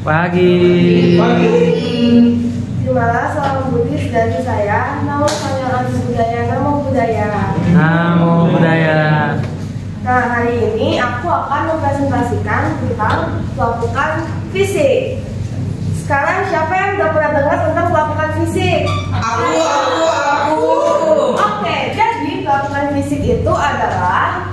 Pagi. Terimalah salam Buddhis dari saya. Namo Budaya, Namo Budaya. Namo Budaya. Nah, hari ini aku akan mempresentasikan tentang pelapukan fisik. Sekarang siapa yang udah pernah dengar tentang pelapukan fisik? Aku. Oke, jadi pelapukan fisik itu adalah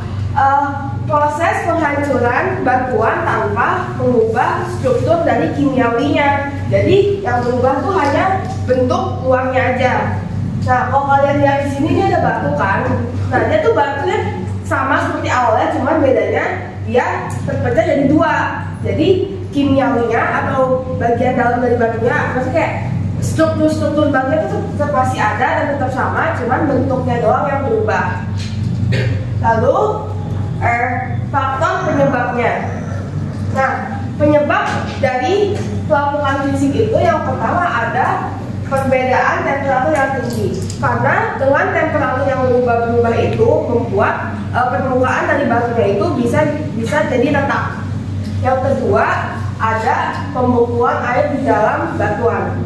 proses penghancuran batuan tanpa mengubah struktur dari kimiawinya. Jadi yang berubah tuh hanya bentuk luarnya aja. Nah, kalau kalian lihat di sini ini ada batu kan. Nah, dia tuh batunya sama seperti awalnya, cuman bedanya dia terpecah jadi dua. Jadi kimiawinya atau bagian dalam dari batunya, maksudnya kayak struktur batunya itu tetap masih ada dan tetap sama, cuman bentuknya doang yang berubah. Lalu faktor penyebabnya. Nah, penyebab dari pelapukan fisik itu yang pertama ada perbedaan temperatur yang tinggi. Karena dengan temperatur yang berubah-ubah itu membuat permukaan dari batunya itu bisa jadi retak. Yang kedua ada pembekuan air di dalam batuan.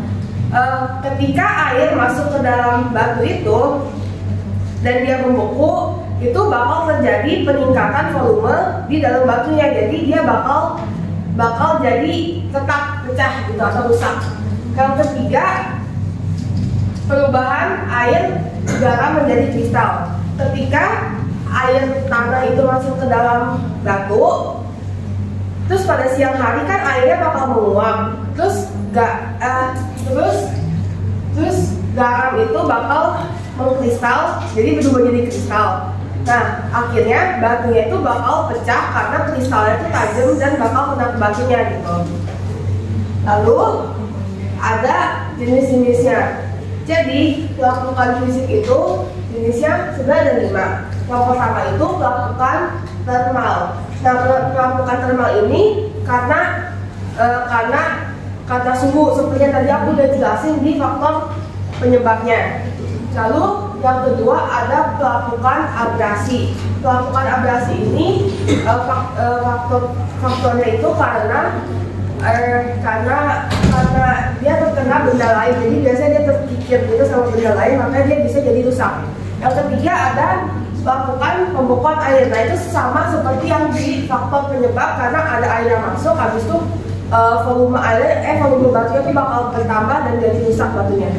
Ketika air masuk ke dalam batu itu dan dia membeku, itu bakal terjadi peningkatan volume di dalam batunya, jadi dia bakal jadi retak, pecah gitu atau rusak. Yang ketiga, perubahan air garam menjadi kristal. Ketika air tanah itu masuk ke dalam batu, terus pada siang hari kan airnya bakal menguap, terus garam itu bakal mengkristal, jadi berubah jadi kristal. Nah, akhirnya batunya itu bakal pecah karena kristalnya itu tajam dan bakal kena ke batunya gitu. Lalu ada jenis-jenisnya. Jadi pelapukan fisik itu jenisnya sebenarnya ada 5. Yang pertama itu pelapukan termal. Nah, pelapukan termal ini karena suhu, seperti yang tadi aku udah jelasin di faktor penyebabnya. Lalu yang kedua ada pelapukan abrasi. Pelapukan abrasi ini faktornya itu karena dia terkena benda lain. Jadi biasanya dia terkikir gitu sama benda lain, makanya dia bisa jadi rusak. Yang ketiga ada pelapukan pembekuan air. Nah, itu sama seperti yang di faktor penyebab, karena ada air yang masuk, habis itu volume batunya itu bakal bertambah dan jadi rusak batunya.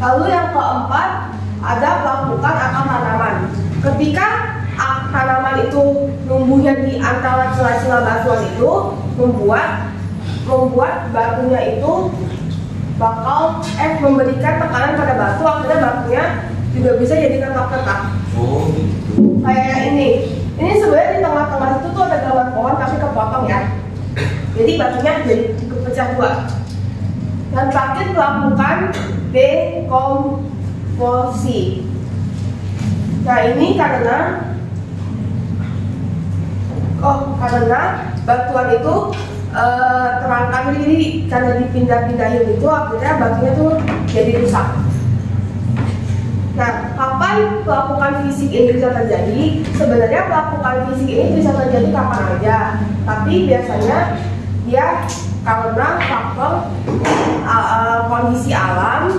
Lalu yang keempat ada pelapukan akar tanaman. Ketika tanaman itu numbuhnya di antara celah-celah batuan itu membuat batunya itu bakal memberikan tekanan pada batu, akhirnya batunya juga bisa jadi retak-retak. Kayak ini sebenarnya di tengah-tengah itu tuh ada gambar pohon tapi kepotong ya. Jadi batunya jadi kepecah dua. Dan terakhir pelapukan dekomposi. Nah, ini karena batuan itu terangkat, jadi karena dipindah-pindahin itu akhirnya batunya tuh jadi rusak. Nah, kapan pelapukan fisik ini bisa terjadi? Sebenarnya pelapukan fisik ini bisa terjadi kapan aja, tapi biasanya dia karena faktor kondisi alam,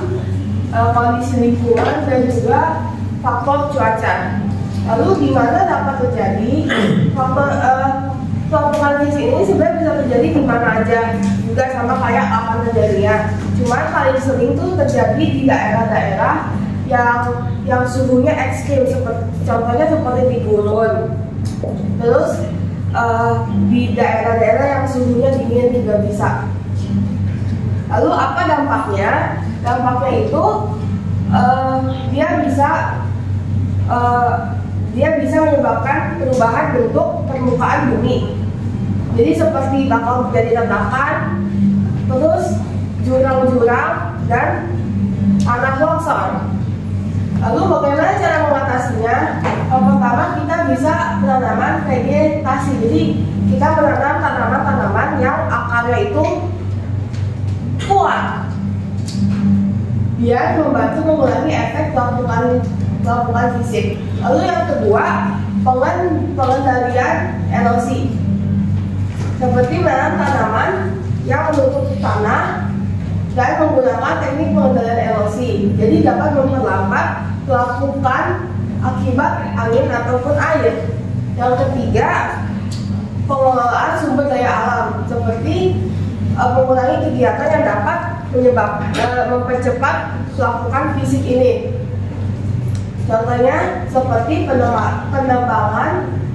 kondisi lingkungan, dan juga faktor cuaca. Lalu di mana dapat terjadi pelapukan fisik ini? Sebenarnya bisa terjadi di mana aja, juga sama kayak kapan terjadinya. Cuman paling sering tuh terjadi di daerah-daerah yang suhunya ekstrim, contohnya seperti di gurun. Terus di daerah-daerah yang suhunya dingin juga bisa. Lalu apa dampaknya? Dampaknya itu dia bisa menyebabkan perubahan bentuk permukaan bumi. Jadi seperti bakal jadi retakan, terus jurang-jurang dan tanah longsor. Lalu bagaimana cara mengatasinya? Pertama kita bisa penanaman vegetasi. Jadi kita menanam tanaman-tanaman yang akarnya itu kuat, biar membantu mengurangi efek pelapukan fisik. Lalu yang kedua, pengendalian erosi. Seperti menanam tanaman yang menutup tanah dan menggunakan teknik pengendalian erosi. Jadi dapat memperlambat pelapukan akibat angin ataupun air. Yang ketiga, pengelolaan sumber daya alam seperti mengurangi kegiatan yang dapat mempercepat pelapukan fisik ini. Contohnya seperti penebangan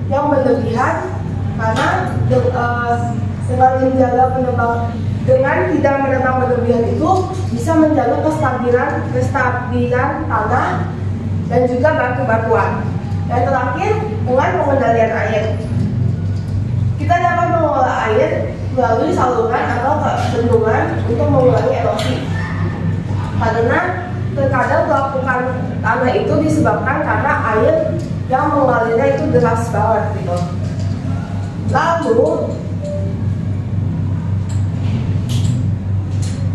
yang berlebihan, karena dengan tidak menebang berlebihan itu bisa menjaga kestabilan tanah dan juga batu-batuan. Dan terakhir, dengan pengendalian air. Kita dapat mengelola air melalui saluran atau bendungan untuk mengurangi erosi. Karena terkadang pelapukan tanah itu disebabkan karena air yang mengalirnya itu deras banget gitu.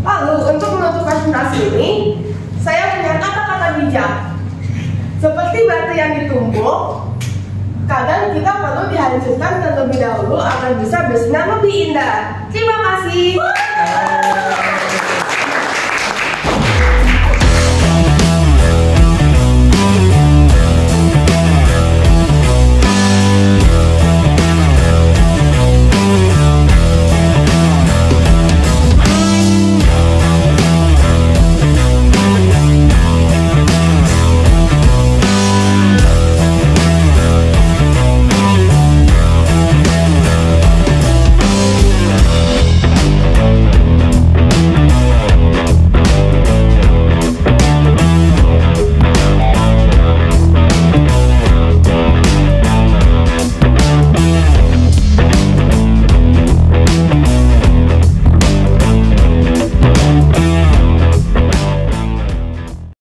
Lalu untuk menutup presentasi ini, saya punya kata-kata bijak. Seperti batu yang ditumbuk, kadang kita perlu dihancurkan terlebih dahulu agar bisa bersinar lebih indah. Terima kasih.